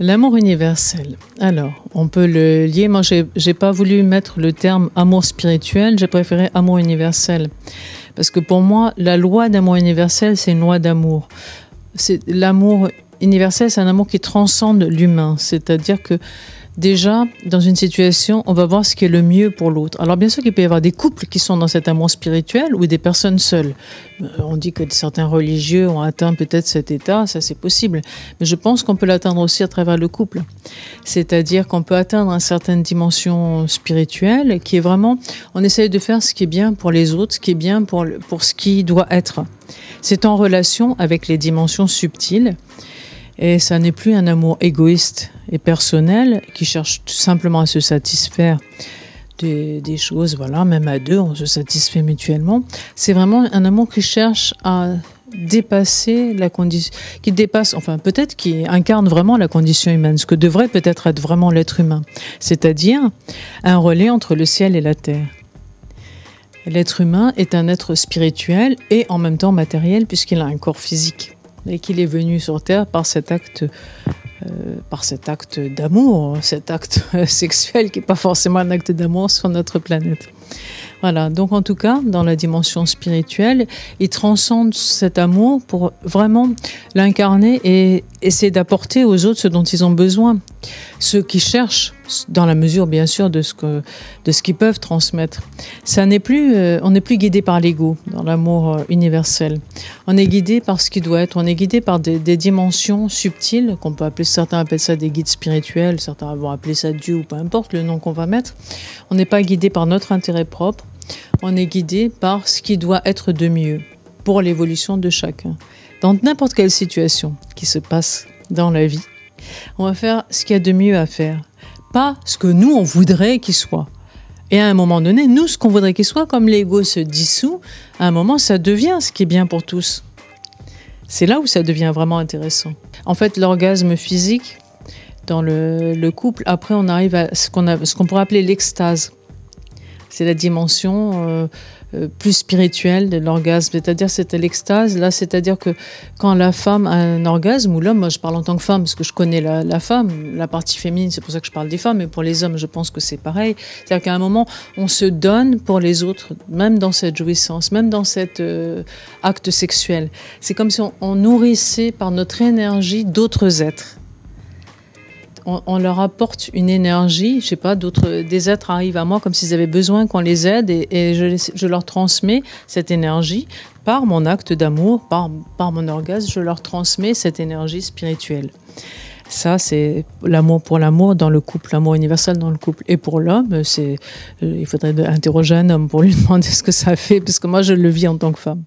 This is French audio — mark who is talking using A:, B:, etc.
A: L'amour universel. Alors, on peut le lier. Moi, j'ai pas voulu mettre le terme amour spirituel. J'ai préféré amour universel. Parce que pour moi, la loi d'amour universel, c'est une loi d'amour. L'amour universel, c'est un amour qui transcende l'humain. C'est-à-dire que déjà, dans une situation, on va voir ce qui est le mieux pour l'autre. Alors bien sûr qu'il peut y avoir des couples qui sont dans cet amour spirituel ou des personnes seules. On dit que certains religieux ont atteint peut-être cet état, ça c'est possible. Mais je pense qu'on peut l'atteindre aussi à travers le couple. C'est-à-dire qu'on peut atteindre une certaine dimension spirituelle qui est vraiment, on essaye de faire ce qui est bien pour les autres, ce qui est bien pour ce qui doit être. C'est en relation avec les dimensions subtiles. Et ça n'est plus un amour égoïste et personnel qui cherche tout simplement à se satisfaire des choses, voilà, même à deux, on se satisfait mutuellement. C'est vraiment un amour qui cherche à dépasser la condition, qui dépasse, enfin peut-être qui incarne vraiment la condition humaine, ce que devrait peut-être être vraiment l'être humain, c'est-à-dire un relais entre le ciel et la terre. L'être humain est un être spirituel et en même temps matériel puisqu'il a un corps physique. Et qu'il est venu sur Terre par cet acte d'amour, cet acte sexuel qui n'est pas forcément un acte d'amour sur notre planète. Voilà, donc en tout cas, dans la dimension spirituelle, il transcende cet amour pour vraiment l'incarner et essayer d'apporter aux autres ce dont ils ont besoin. Ceux qui cherchent, dans la mesure bien sûr de ce qu'ils peuvent transmettre. On n'est plus guidé par l'ego dans l'amour universel. On est guidé par ce qui doit être. On est guidé par des dimensions subtiles qu'on peut appeler, certains appellent ça des guides spirituels, certains vont appeler ça Dieu ou peu importe le nom qu'on va mettre. On n'est pas guidé par notre intérêt propre. On est guidé par ce qui doit être de mieux pour l'évolution de chacun. Dans n'importe quelle situation qui se passe dans la vie, on va faire ce qu'il y a de mieux à faire. Pas ce que nous, on voudrait qu'il soit. Et à un moment donné, nous, ce qu'on voudrait qu'il soit, comme l'ego se dissout, à un moment, ça devient ce qui est bien pour tous. C'est là où ça devient vraiment intéressant. En fait, l'orgasme physique, dans le couple, après, on arrive à ce qu'on pourrait appeler l'extase. C'est la dimension plus spirituelle de l'orgasme, c'est-à-dire c'est l'extase. Là, c'est-à-dire que quand la femme a un orgasme, ou l'homme, moi je parle en tant que femme parce que je connais la femme, la partie féminine, c'est pour ça que je parle des femmes, mais pour les hommes, je pense que c'est pareil. C'est-à-dire qu'à un moment, on se donne pour les autres, même dans cette jouissance, même dans cet acte sexuel. C'est comme si on nourrissait par notre énergie d'autres êtres. On leur apporte une énergie, je sais pas, des êtres arrivent à moi comme s'ils avaient besoin qu'on les aide et je leur transmets cette énergie par mon acte d'amour, par mon orgasme, je leur transmets cette énergie spirituelle. Ça, c'est l'amour pour l'amour dans le couple, l'amour universel dans le couple. Et pour l'homme, il faudrait interroger un homme pour lui demander ce que ça fait, parce que moi, je le vis en tant que femme.